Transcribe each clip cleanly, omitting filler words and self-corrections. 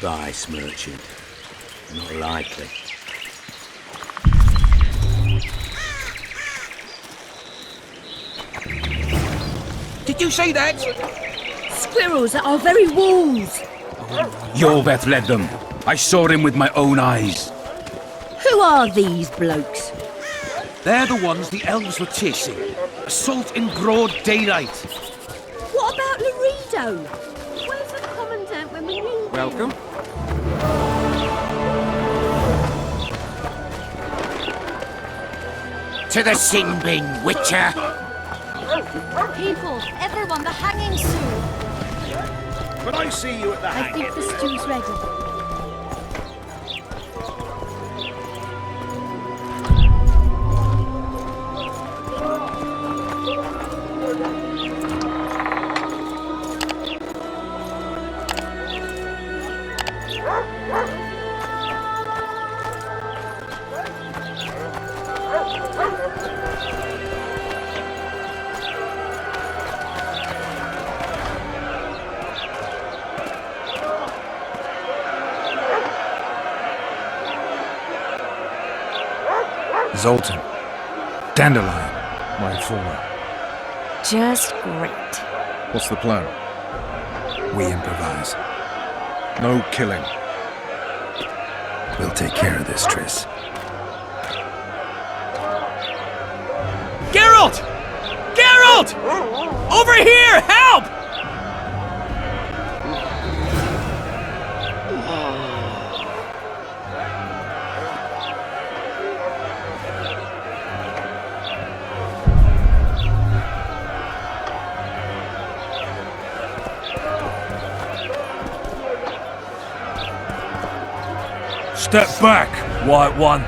Spice merchant. Not likely. Did you see that? Squirrels at our very walls. Yorveth led them. I saw him with my own eyes. Who are these blokes? They're the ones the elves were chasing. Assault in broad daylight. What about Laredo? Where's the commandant when we need him? Welcome. To the sin bin, Witcher! People, everyone, the hanging soon. But I see you at the I hanging. think the stew's ready. Zoltan. Dandelion, my informer. Just great. What's the plan? We improvise. No killing. We'll take care of this, Triss. Geralt! Geralt! Over here! Help! Step back, White One.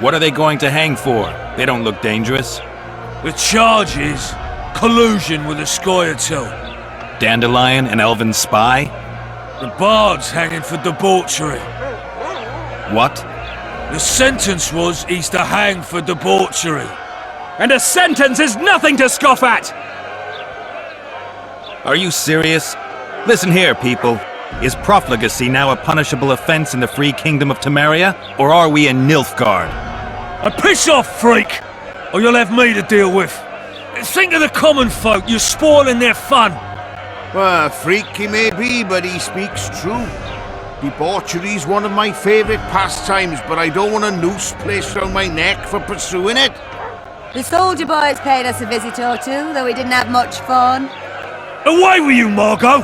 What are they going to hang for? They don't look dangerous. The charge is collusion with the Scoia'tael. Dandelion, an elven spy? The bard's hanging for debauchery. What? The sentence was he's to hang for debauchery. And a sentence is nothing to scoff at! Are you serious? Listen here, people. Is profligacy now a punishable offense in the free kingdom of Temeria? Or are we in Nilfgaard? And piss off, freak! Or you'll have me to deal with. Think of the common folk, you're spoiling their fun. Well, freak he may be, but he speaks true. Debauchery's one of my favourite pastimes, but I don't want a noose placed around my neck for pursuing it. The soldier boys paid us a visit or two, though we didn't have much fun. Away with you, Margot!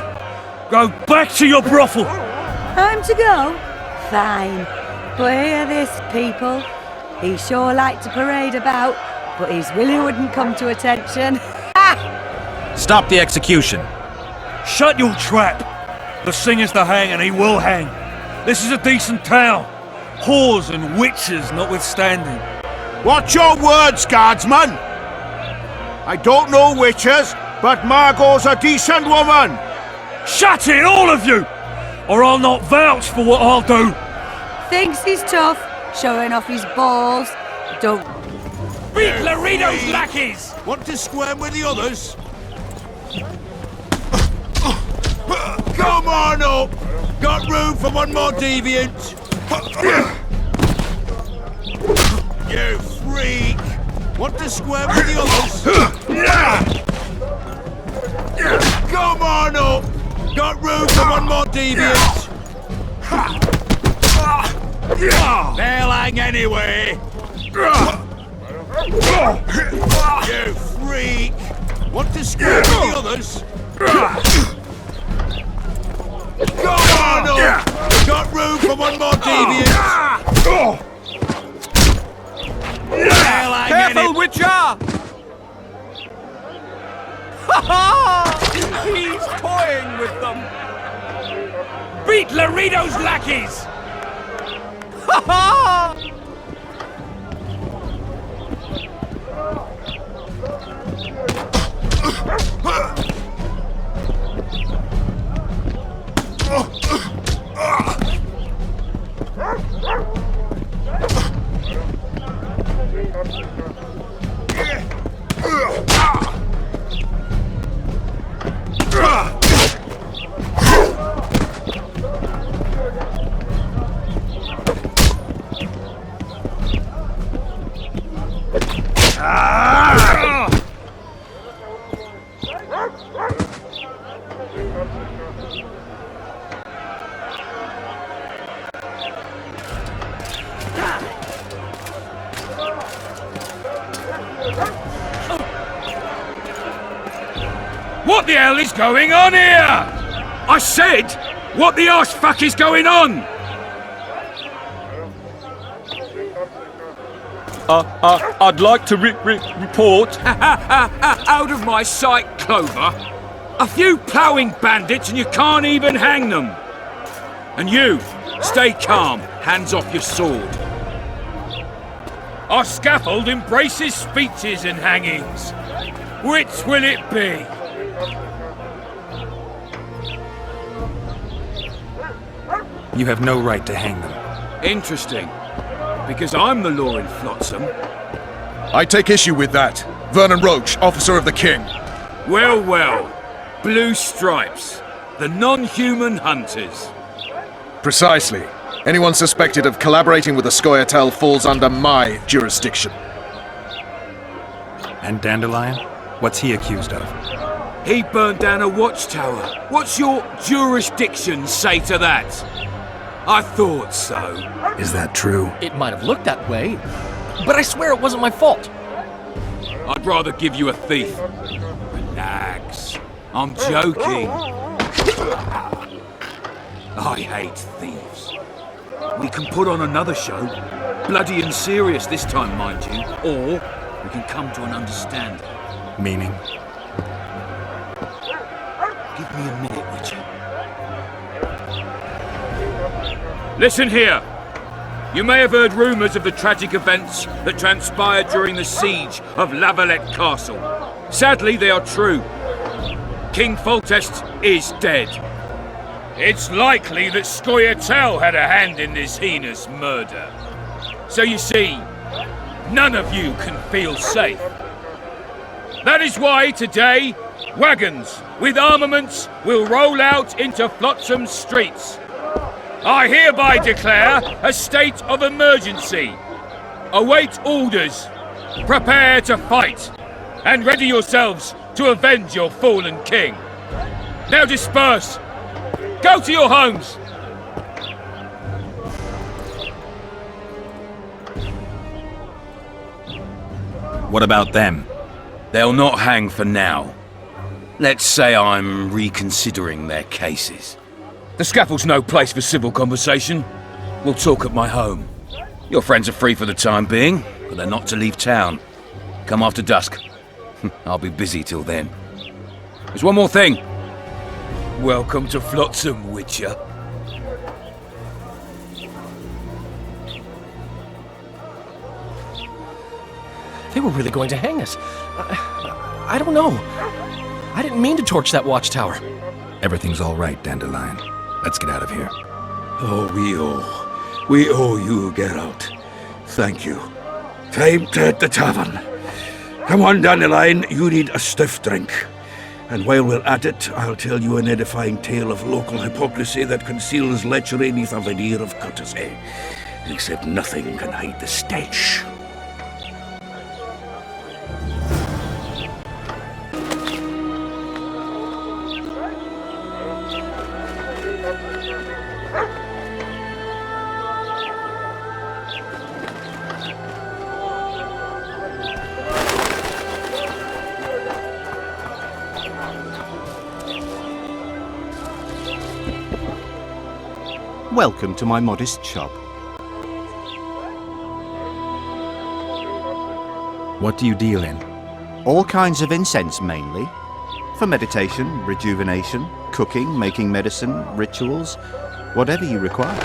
Go back to your brothel! Time to go? Fine. But hear this, people. He sure liked to parade about, but his willy wouldn't come to attention. Ha! Stop the execution. Shut your trap! The singer's to hang and he will hang. This is a decent town. Whores and witches notwithstanding. Watch your words, guardsman! I don't know witches, but Margot's a decent woman! Shut it, all of you! Or I'll not vouch for what I'll do! Thinks he's tough, showing off his balls. Don't. Beat Laredo's lackeys! Want to squirm with the others? Come on up! Got room for one more deviant! You freak! Want to squirm with the others? Come on up! Got room for one more deviant! They'll hang anyway! You freak! Want to squirm with the others? Come on up! Got room for one more deviant! They'll hang Careful, Witcher! Ha ha! He's toying with them! Beat Laredo's lackeys! Ha ha! What the hell is going on here? I said, what the arse fuck is going on? I'd like to report. Out of my sight, Clover. A few ploughing bandits and you can't even hang them. And you, stay calm, hands off your sword. Our scaffold embraces speeches and hangings. Which will it be? You have no right to hang them. Interesting. Because I'm the law in Flotsam. I take issue with that. Vernon Roach, officer of the king. Well, well. Blue stripes. The non-human hunters. Precisely. Anyone suspected of collaborating with the Scoia'tael falls under my jurisdiction. And Dandelion? What's he accused of? He burned down a watchtower. What's your jurisdiction say to that? I thought so. Is that true? It might have looked that way, but I swear it wasn't my fault. I'd rather give you a thief. Relax. I'm joking. I hate thieves. We can put on another show. Bloody and serious this time, mind you. Or we can come to an understanding. Meaning? Give me a minute, Witcher. Listen here. You may have heard rumours of the tragic events that transpired during the siege of Lavalette Castle. Sadly, they are true. King Foltest is dead. It's likely that Scoia'tael had a hand in this heinous murder. So you see, none of you can feel safe. That is why today, wagons with armaments will roll out into Flotsam's streets. I hereby declare a state of emergency. Await orders. Prepare to fight. And ready yourselves to avenge your fallen king. Now disperse. Go to your homes. What about them? They'll not hang for now. Let's say I'm reconsidering their cases. The scaffold's no place for civil conversation. We'll talk at my home. Your friends are free for the time being, but they're not to leave town. Come after dusk. I'll be busy till then. There's one more thing. Welcome to Flotsam, Witcher. They were really going to hang us. I don't know. I didn't mean to torch that watchtower. Everything's all right, Dandelion. Let's get out of here. Oh, we owe you, Geralt. Thank you. Time to hit the tavern. Come on, Dandelion, you need a stiff drink. And while we're at it, I'll tell you an edifying tale of local hypocrisy that conceals lechery neath a veneer of courtesy. Except nothing can hide the stench. Welcome to my modest shop. What do you deal in? All kinds of incense mainly. For meditation, rejuvenation, cooking, making medicine, rituals, whatever you require.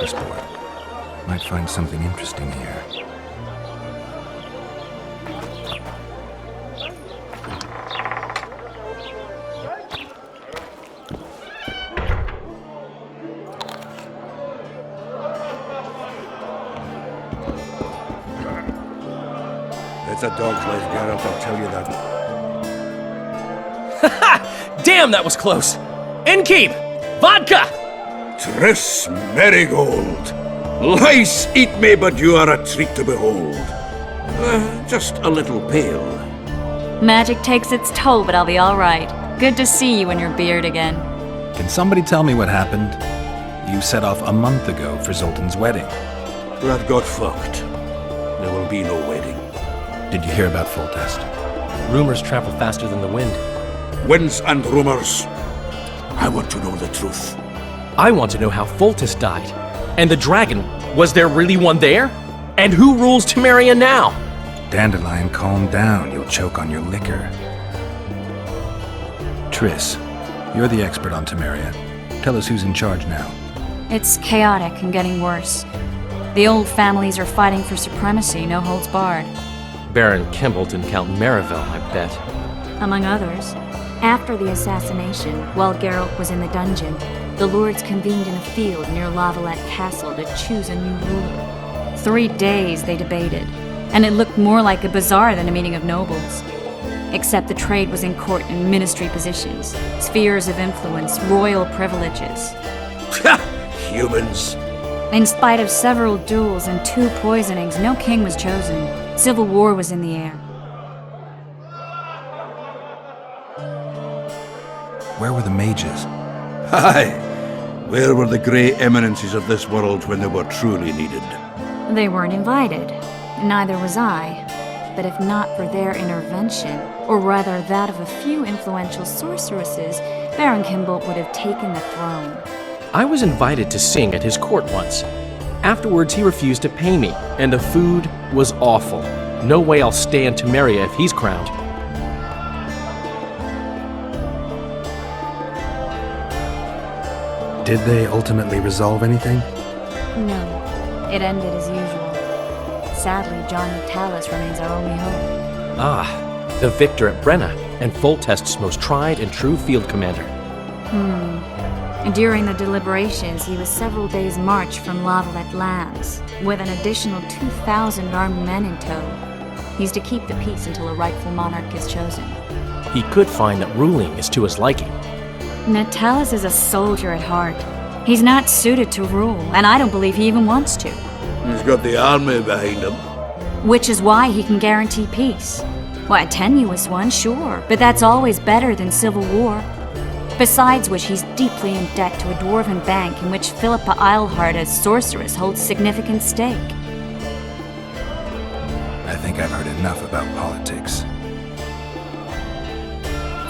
notice board. Might find something interesting here. It's a dog's life, Geralt, I'll tell you that. Damn, that was close! Innkeep! Vodka! Triss Marigold! Lice eat me, but you are a treat to behold. Just a little pale. Magic takes its toll, but I'll be all right. Good to see you in your beard again. Can somebody tell me what happened? You set off a month ago for Zoltan's wedding. That got fucked. There will be no wedding. Did you hear about Foltest? Rumors travel faster than the wind. Winds and rumors. I want to know the truth. I want to know how Foltest died. And the dragon, was there really one there? And who rules Temeria now? Dandelion, calm down. You'll choke on your liquor. Triss, you're the expert on Temeria. Tell us who's in charge now. It's chaotic and getting worse. The old families are fighting for supremacy, no holds barred. Baron Kimbolt and Count Marivel, I bet. Among others. After the assassination, while Geralt was in the dungeon, the lords convened in a field near Lavalette Castle to choose a new ruler. 3 days they debated, and it looked more like a bazaar than a meeting of nobles. Except the trade was in court and ministry positions, spheres of influence, royal privileges. Humans. In spite of several duels and 2 poisonings, no king was chosen. Civil war was in the air. Where were the mages? Aye. Where were the grey eminences of this world when they were truly needed? They weren't invited. Neither was I. But if not for their intervention, or rather that of a few influential sorceresses, Baron Kimbolt would have taken the throne. I was invited to sing at his court once. Afterwards, he refused to pay me, and the food was awful. No way I'll stay in Temeria if he's crowned. Did they ultimately resolve anything? No. It ended as usual. Sadly, John Natalis remains our only hope. Ah, the victor at Brenna, and Foltest's most tried and true field commander. During the deliberations, he was several days' march from Lavalette lands, with an additional 2,000 armed men in tow. He's to keep the peace until a rightful monarch is chosen. He could find that ruling is to his liking. Natalis is a soldier at heart. He's not suited to rule, and I don't believe he even wants to. He's got the army behind him. Which is why he can guarantee peace. Why, a tenuous one, sure, but that's always better than civil war. Besides which, he's deeply in debt to a dwarven bank in which Philippa Eilhart as sorceress holds significant stake. I think I've heard enough about politics.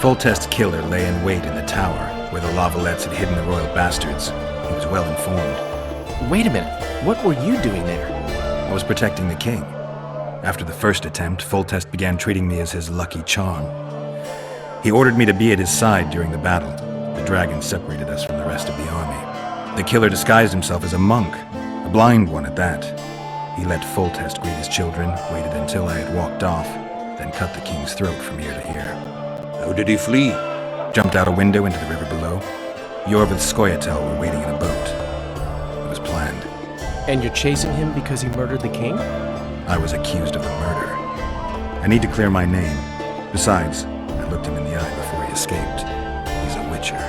Foltest's killer lay in wait in the tower, where the Lavalettes had hidden the royal bastards. He was well informed. Wait a minute, what were you doing there? I was protecting the king. After the first attempt, Foltest began treating me as his lucky charm. He ordered me to be at his side during the battle. The dragon separated us from the rest of the army. The killer disguised himself as a monk, a blind one at that. He let Foltest greet his children, waited until I had walked off, then cut the king's throat from ear to ear. How did he flee? Jumped out a window into the river below. Yor with Skoyatel were waiting in a boat. It was planned. And you're chasing him because he murdered the king? I was accused of the murder. I need to clear my name. Besides, I looked him in the eye before he escaped. He's a witcher.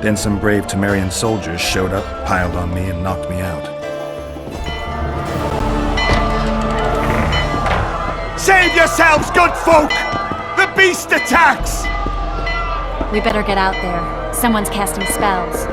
Then some brave Temerian soldiers showed up, piled on me, and knocked me out. Save yourselves, good folk! The beast attacks! We better get out there. Someone's casting spells.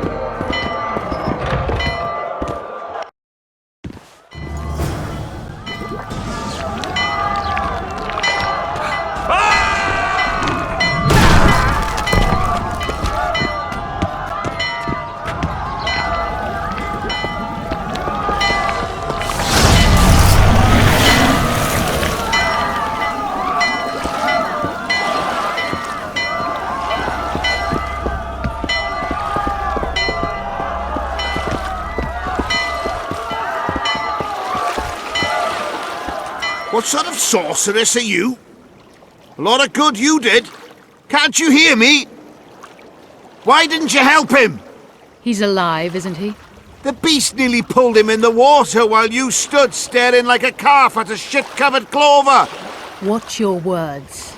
What sort of sorceress are you? A lot of good you did. Can't you hear me? Why didn't you help him? He's alive, isn't he? The beast nearly pulled him in the water while you stood staring like a calf at a shit-covered clover. Watch your words.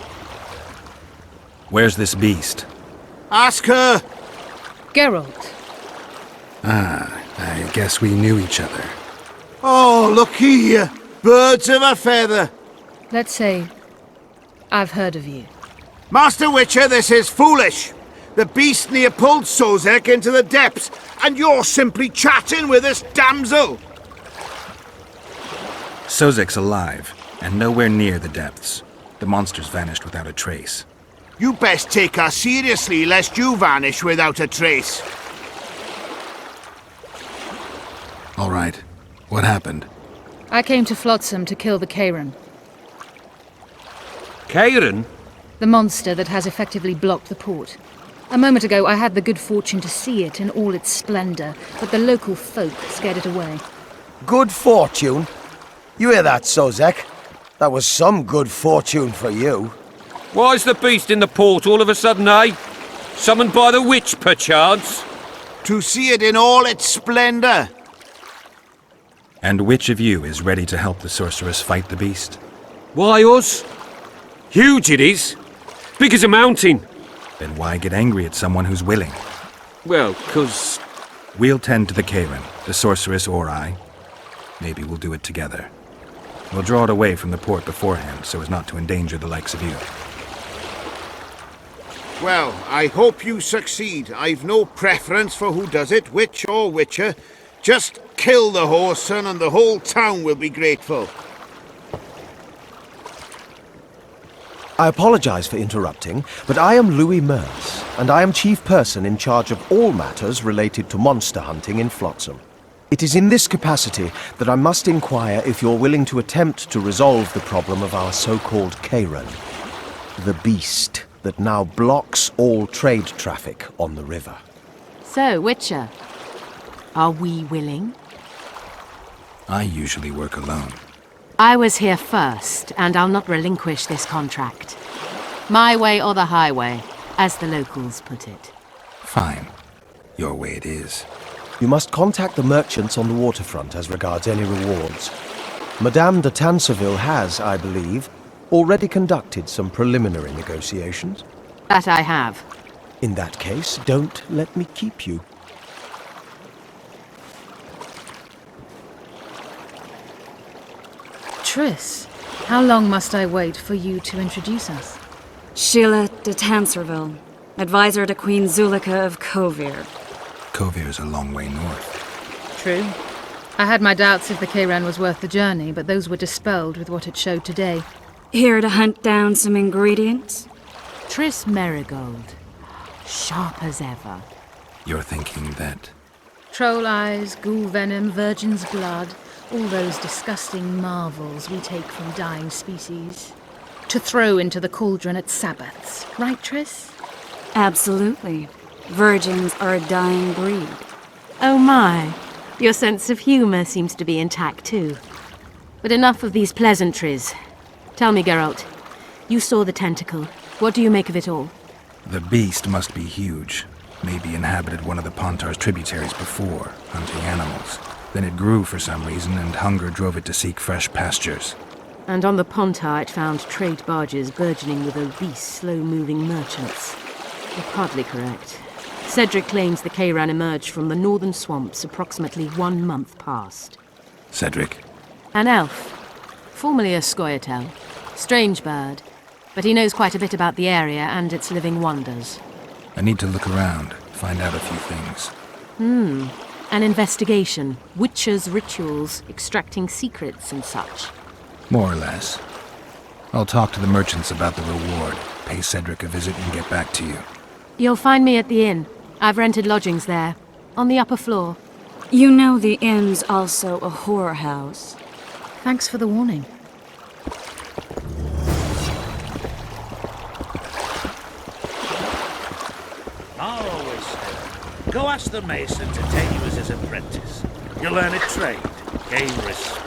Where's this beast? Ask her. Geralt. Ah, I guess we knew each other. Oh, look here. Birds of a feather. Let's say I've heard of you. Master Witcher, this is foolish. The beast near pulled Sozek into the depths, and you're simply chatting with this damsel. Sozek's alive, and nowhere near the depths. The monster's vanished without a trace. You best take her seriously, lest you vanish without a trace. All right. What happened? I came to Flotsam to kill the Kairan. Kairan? The monster that has effectively blocked the port. A moment ago, I had the good fortune to see it in all its splendor, but the local folk scared it away. Good fortune? You hear that, Sozek? That was some good fortune for you. Why's the beast in the port all of a sudden, eh? Summoned by the witch, perchance? To see it in all its splendor. And which of you is ready to help the sorceress fight the beast? Why, us? Huge it is. Big as a mountain. Then why get angry at someone who's willing? Well, 'cause... We'll tend to the Kairan, the sorceress or I. Maybe we'll do it together. We'll draw it away from the port beforehand so as not to endanger the likes of you. Well, I hope you succeed. I've no preference for who does it, witch or witcher. Just kill the whoreson and the whole town will be grateful. I apologize for interrupting, but I am Louis Merce, and I am chief person in charge of all matters related to monster hunting in Flotsam. It is in this capacity that I must inquire if you're willing to attempt to resolve the problem of our so-called Kairan, the beast that now blocks all trade traffic on the river. So, Witcher, are we willing? I usually work alone. I was here first, and I'll not relinquish this contract. My way or the highway, as the locals put it. Fine. Your way it is. You must contact the merchants on the waterfront as regards any rewards. Madame de Tanseville has, I believe, already conducted some preliminary negotiations. That I have. In that case, don't let me keep you. Triss, how long must I wait for you to introduce us? Sheila de Tanserville, advisor to Queen Zulika of Kovir. Kovir's a long way north. True. I had my doubts if the Kairan was worth the journey, but those were dispelled with what it showed today. Here to hunt down some ingredients? Triss Merigold. Sharp as ever. You're thinking that... Troll eyes, ghoul venom, virgin's blood, all those disgusting marvels we take from dying species. To throw into the cauldron at Sabbaths, right, Triss? Absolutely. Virgins are a dying breed. Oh my, your sense of humor seems to be intact too. But enough of these pleasantries. Tell me, Geralt, you saw the tentacle. What do you make of it all? The beast must be huge. Maybe inhabited one of the Pontar's tributaries before, hunting animals. Then it grew for some reason, and hunger drove it to seek fresh pastures. And on the Pontar it found trade barges burgeoning with obese, slow-moving merchants. You're partly correct. Cedric claims the Kairan emerged from the northern swamps approximately 1 month past. Cedric? An elf. Formerly a Scoia'tael. Strange bird. But he knows quite a bit about the area and its living wonders. I need to look around, find out a few things. An investigation. Witcher's rituals, extracting secrets and such. More or less. I'll talk to the merchants about the reward, pay Cedric a visit and get back to you. You'll find me at the inn. I've rented lodgings there, on the upper floor. You know the inn's also a whorehouse. Thanks for the warning. I always said, go ask the mason to take you as his apprentice. You'll learn a trade, gain respect.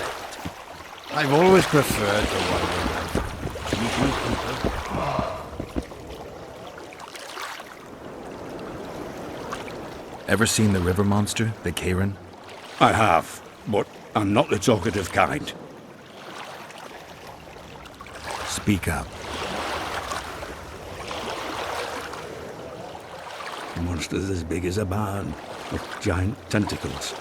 I've always preferred the wandering life. Ever seen the river monster, the Karen? I have, but I'm not the talkative kind. Speak up. The monster's as big as a barn, with giant tentacles.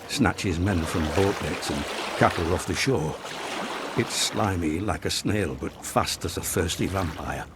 Snatches men from boat decks and cattle off the shore. It's slimy like a snail, but fast as a thirsty vampire.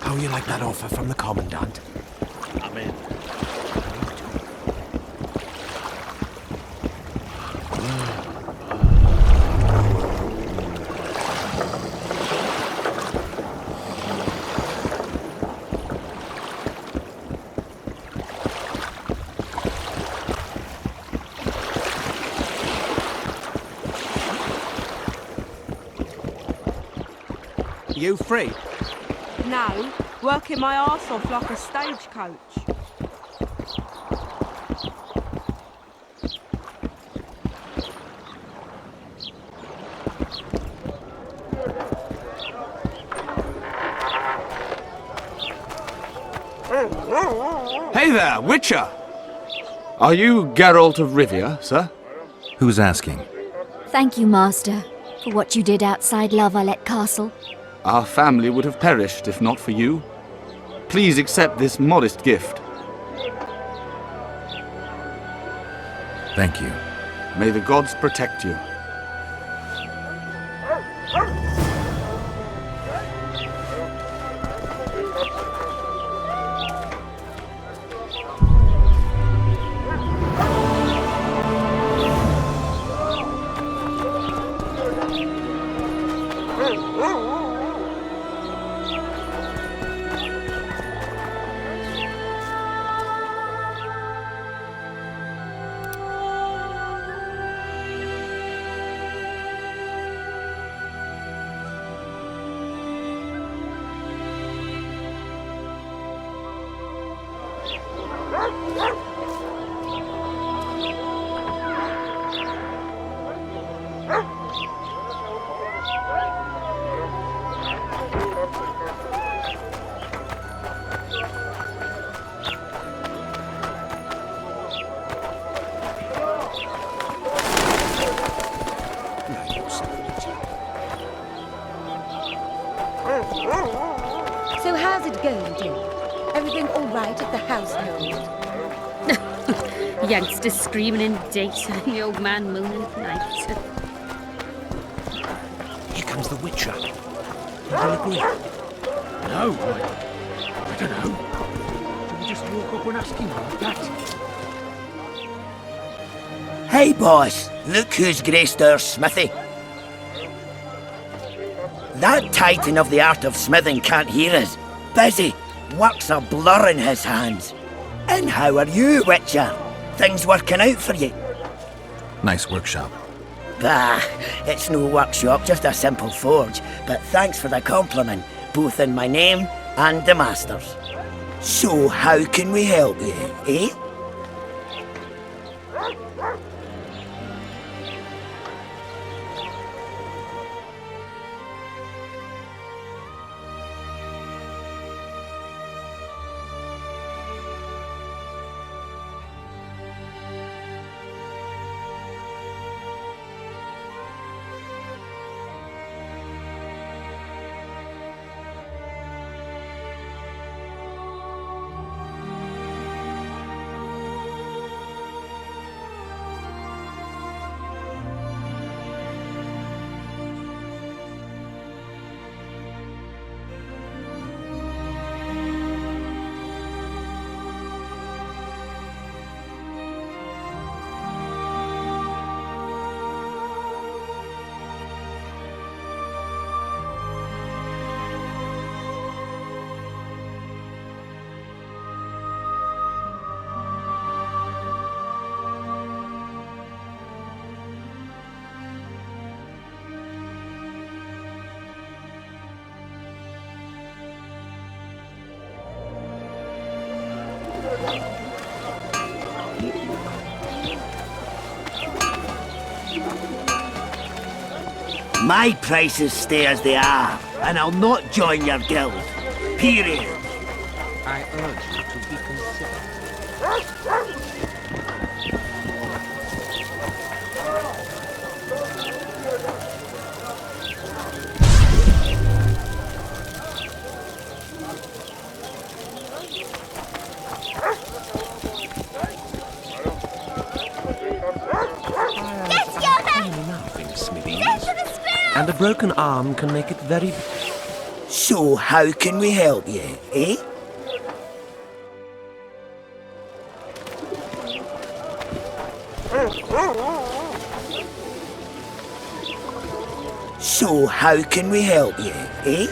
How you like that offer from the Commandant? I'm in. You free? No, working my arse off like a stagecoach. Hey there, Witcher! Are you Geralt of Rivia, sir? Who's asking? Thank you, Master, for what you did outside La Valette Castle. Our family would have perished if not for you. Please accept this modest gift. Thank you. May the gods protect you. So how's it going, Jim? Everything all right at the household? Youngsters screaming in daytime, the old man moaning at night. Here comes the Witcher. You'll agree? No, I don't know. Should we just walk up and ask him like that? Hey, boss. Look who's graced our smithy. That titan of the art of smithing can't hear us. Busy. Work's a blur in his hands. And how are you, Witcher? Things working out for you? Nice workshop. Bah, it's no workshop, just a simple forge. But thanks for the compliment, both in my name and the Master's. So how can we help you, eh? My prices stay as they are, and I'll not join your guild. Period. I urge you to be considerate. And a broken arm can make it very... So how can we help you, eh? So how can we help you, eh?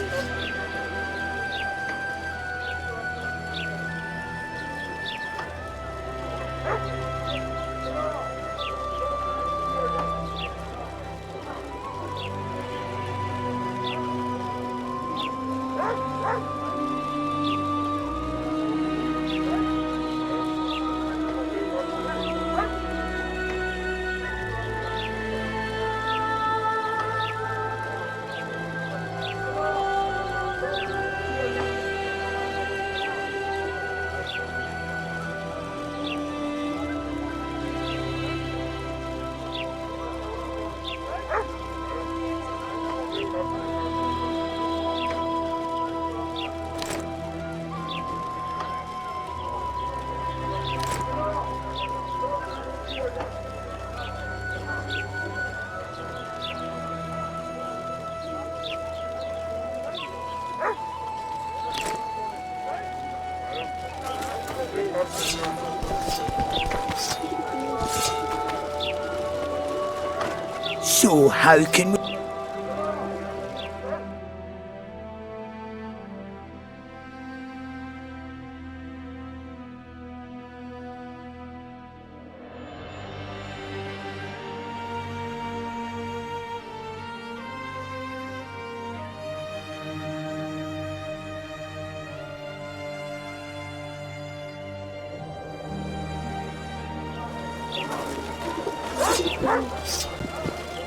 So how can we...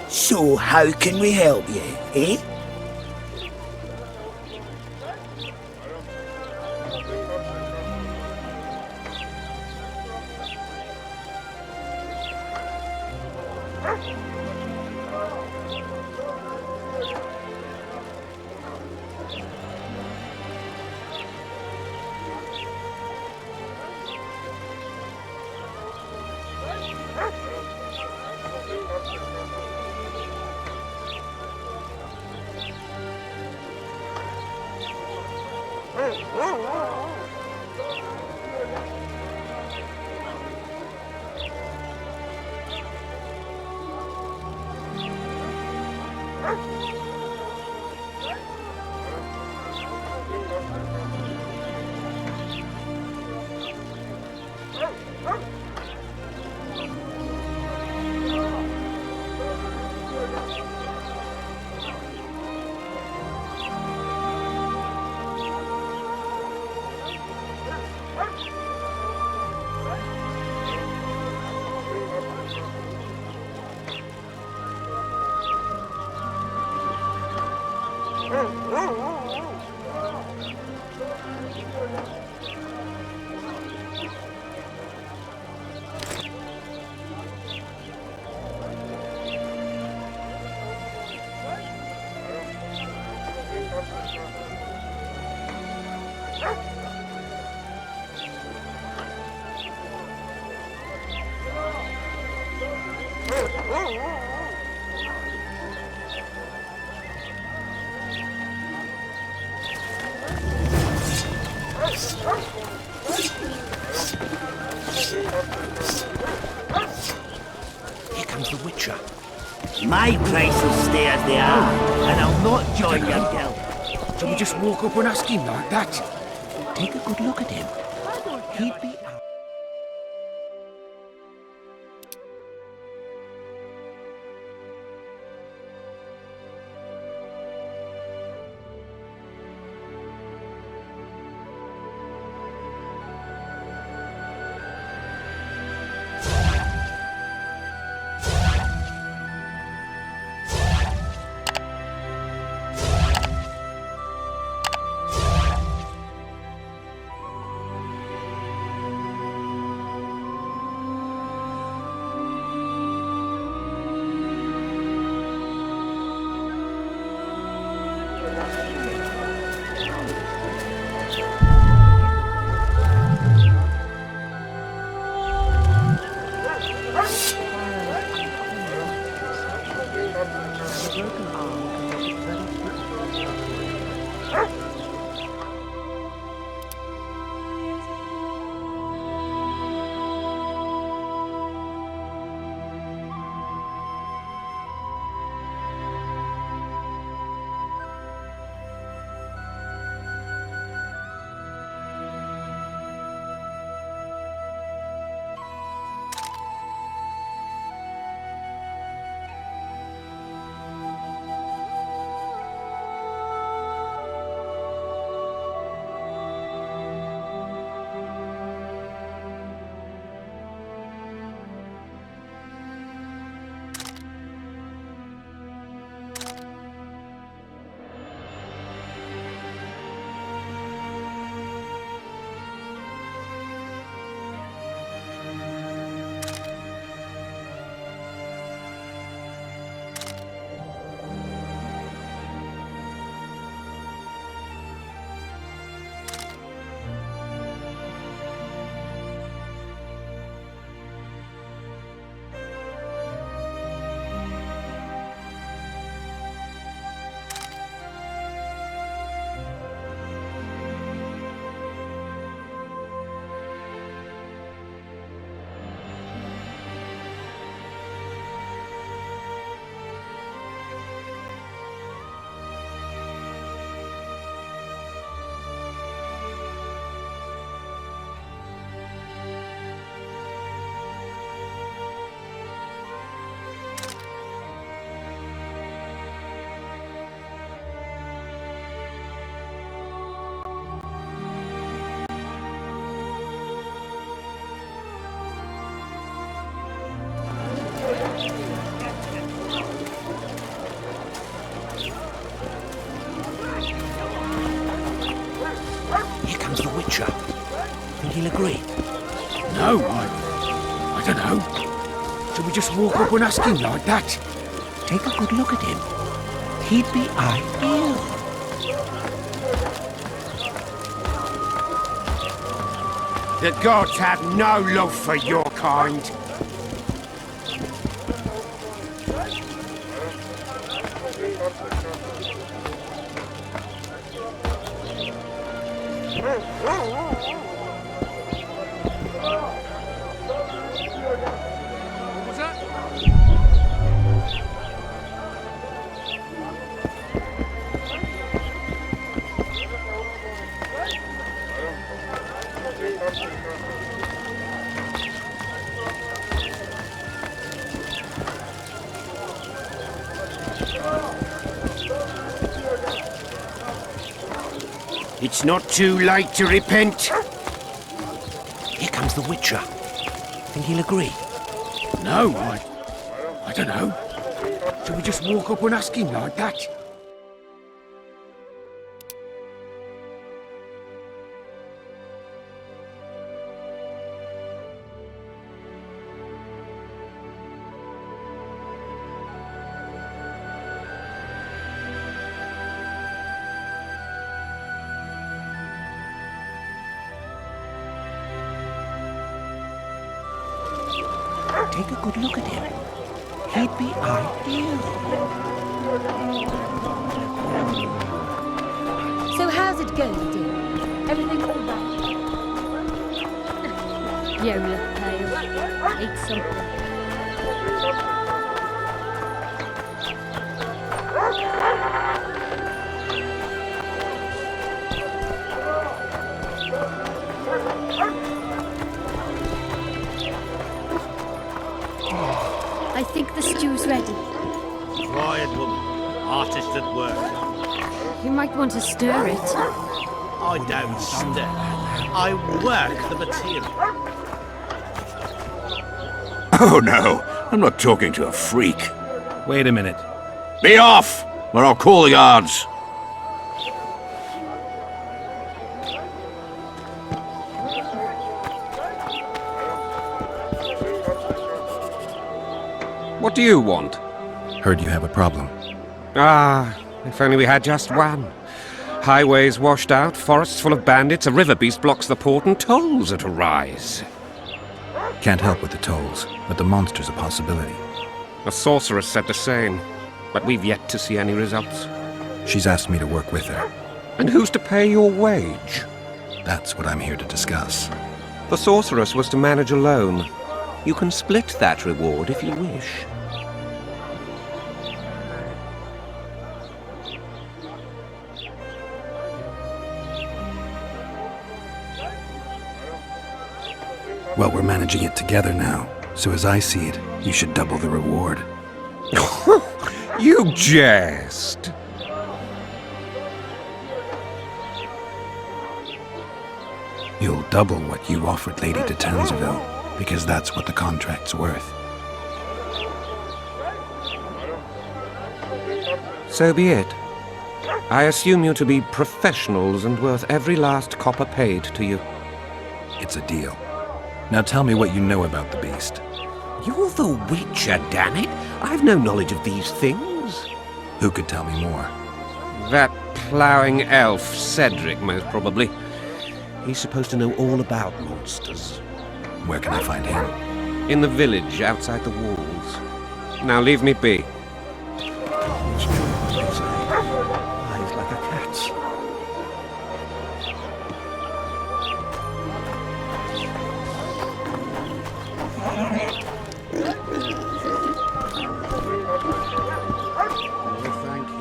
So how can we help you, eh? Here comes the Witcher. My prices stay as they are, and I'll not join your guild. Shall we just walk up and ask him like that? Take a good look at him. He'd be... Witcher. Think he'll agree? No, I don't know. Should we just walk up and ask him like that? Take a good look at him. He'd be ideal. The gods have no love for your kind. It's not too late to repent. Here comes the Witcher. Think he'll agree? No, I don't know. Should we just walk up and ask him like that? Take a good look at him. He'd be ideal. So how's it going, dear? Everything all right? You look pale. Eat something. I think the stew's ready. Quiet, woman. Artist at work. You might want to stir it. I don't stir. I work the material. Oh no, I'm not talking to a freak. Wait a minute. Be off, or I'll call the guards. What do you want? Heard you have a problem. Ah, if only we had just one. Highways washed out, forests full of bandits, a river beast blocks the port, and tolls at a rise. Can't help with the tolls, but the monster's a possibility. A sorceress said the same, but we've yet to see any results. She's asked me to work with her. And who's to pay your wage? That's what I'm here to discuss. The sorceress was to manage alone. You can split that reward if you wish. Well, we're managing it together now, so as I see it, you should double the reward. You jest! You'll double what you offered Lady de Tanzeville, because that's what the contract's worth. So be it. I assume you to be professionals and worth every last copper paid to you. It's a deal. Now tell me what you know about the beast. You're the Witcher, damn it! I've no knowledge of these things. Who could tell me more? That ploughing elf, Cedric, most probably. He's supposed to know all about monsters. Where can I find him? In the village, outside the walls. Now leave me be. Eyes like a cat's. Thank you.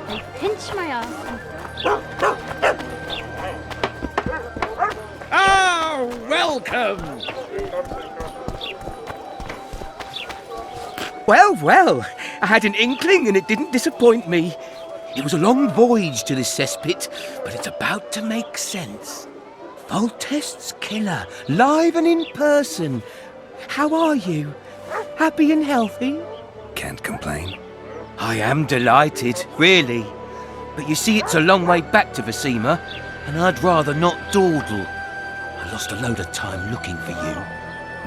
They pinch my ass. Oh, welcome! Well, I had an inkling and it didn't disappoint me. It was a long voyage to this cesspit, but it's about to make sense. Voltest's killer, live and in person. How are you? Happy and healthy? Can't complain. I am delighted, really. But you see, it's a long way back to Vasima, and I'd rather not dawdle. I lost a load of time looking for you.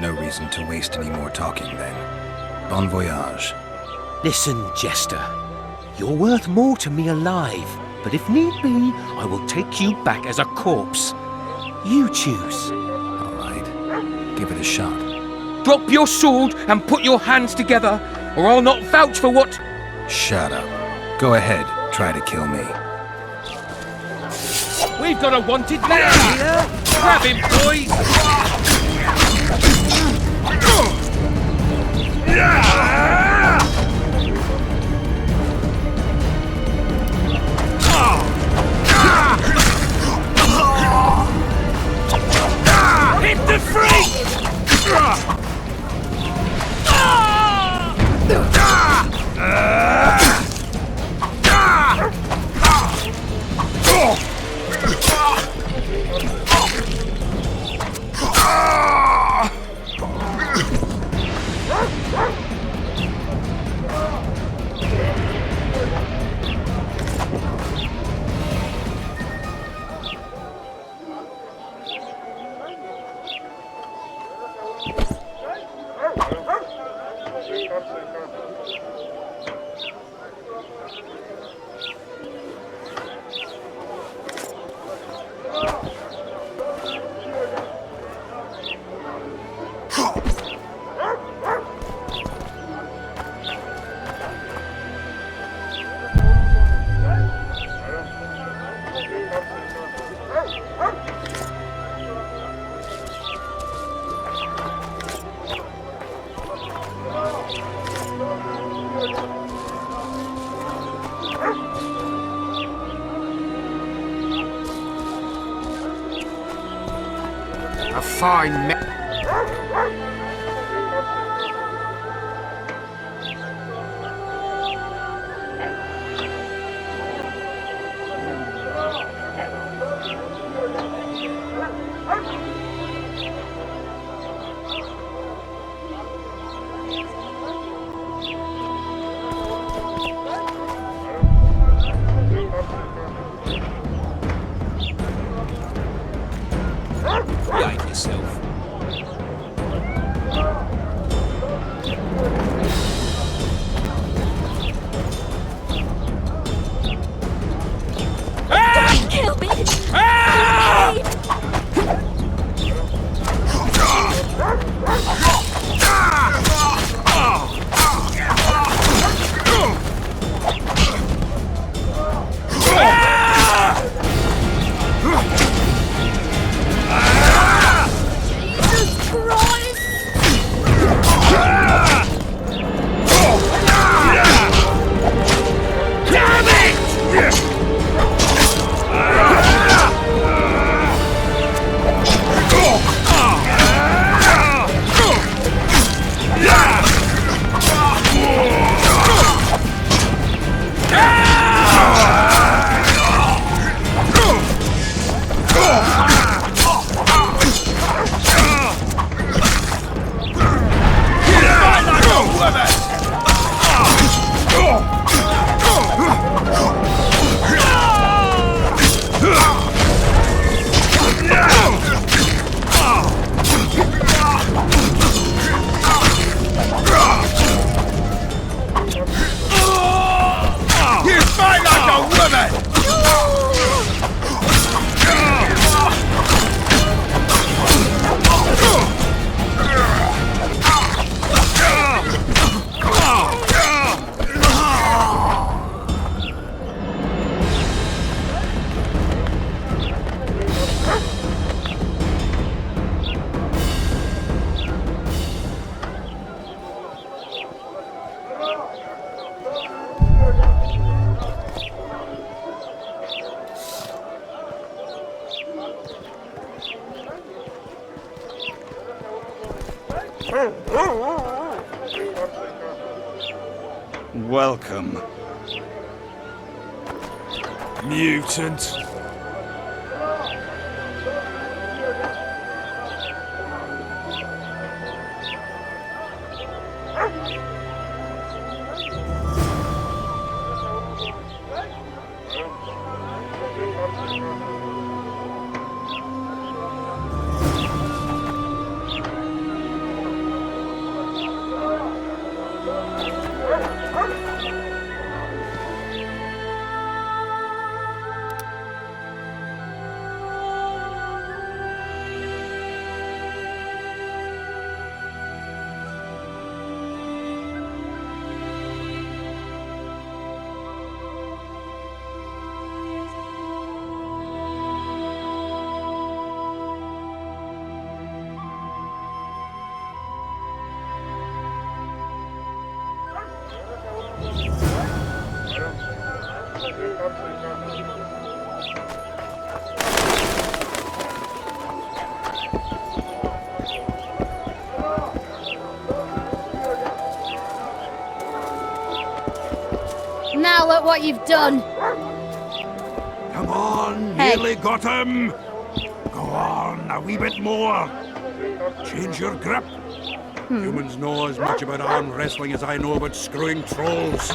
No reason to waste any more talking then. Bon voyage. Listen, Jester. You're worth more to me alive, but if need be, I will take you back as a corpse. You choose. All right. Give it a shot. Drop your sword and put your hands together, or I'll not vouch for what... Shut up. Go ahead. Try to kill me. We've got a wanted man here! Grab him, boys! Hit the freak! A fine me- Behave yourself. Don't kill me! Ah! Welcome. Mutant. Now look what you've done. Come on, Hey. nearly got him. Go on, a wee bit more. Change your grip. Humans know as much about arm wrestling as I know about screwing trolls.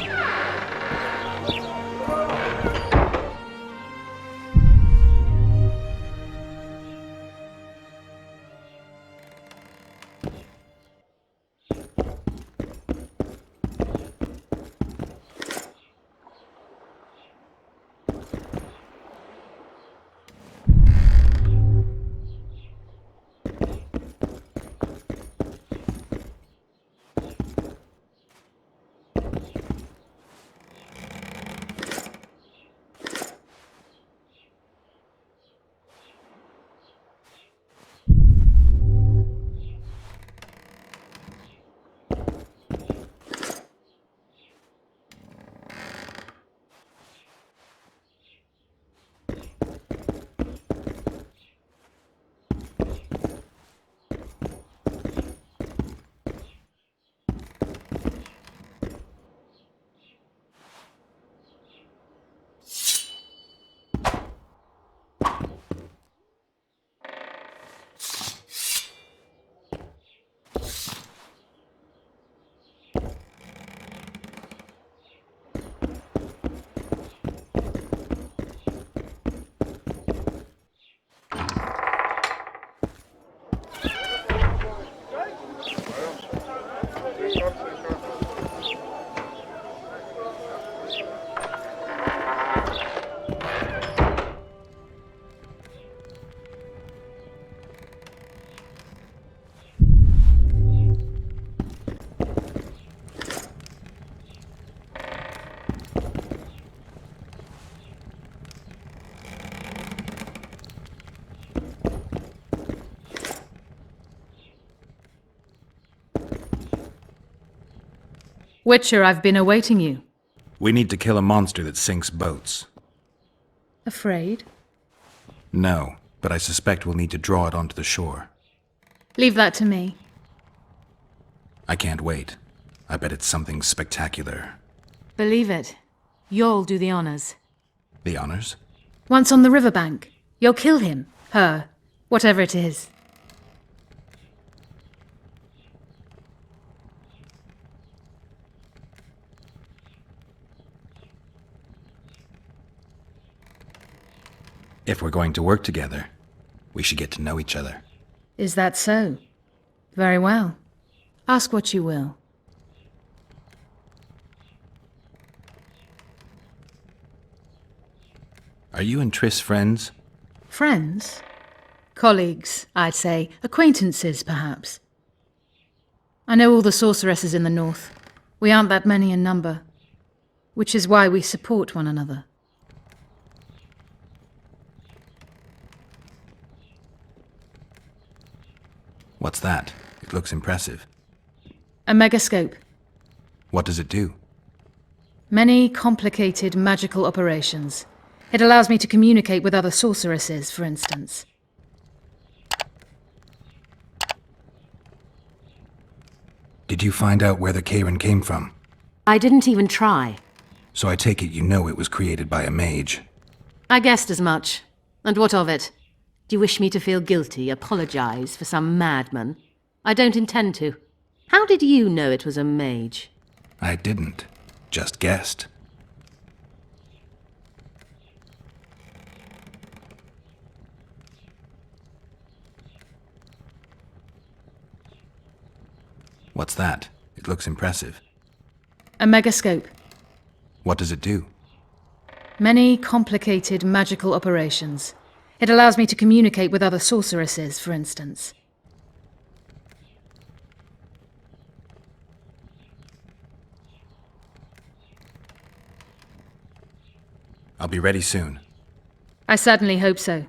Witcher, I've been awaiting you. We need to kill a monster that sinks boats. Afraid? No, but I suspect we'll need to draw it onto the shore. Leave that to me. I can't wait. I bet it's something spectacular. Believe it. You'll do the honors. The honors? Once on the riverbank, you'll kill him, her, whatever it is. If we're going to work together, we should get to know each other. Is that so? Very well. Ask what you will. Are you and Triss friends? Friends? Colleagues, I'd say. Acquaintances, perhaps. I know all the sorceresses in the north. We aren't that many in number, which is why we support one another. What's that? It looks impressive. A megascope. What does it do? Many complicated magical operations. It allows me to communicate with other sorceresses, for instance. Did you find out where the Karen came from? I didn't even try. So I take it you know it was created by a mage. I guessed as much. And what of it? Do you wish me to feel guilty, apologize for some madman? I don't intend to. How did you know it was a mage? I didn't. Just guessed. What's that? It looks impressive. A megascope. What does it do? Many complicated magical operations. It allows me to communicate with other sorceresses, for instance. I'll be ready soon. I certainly hope so.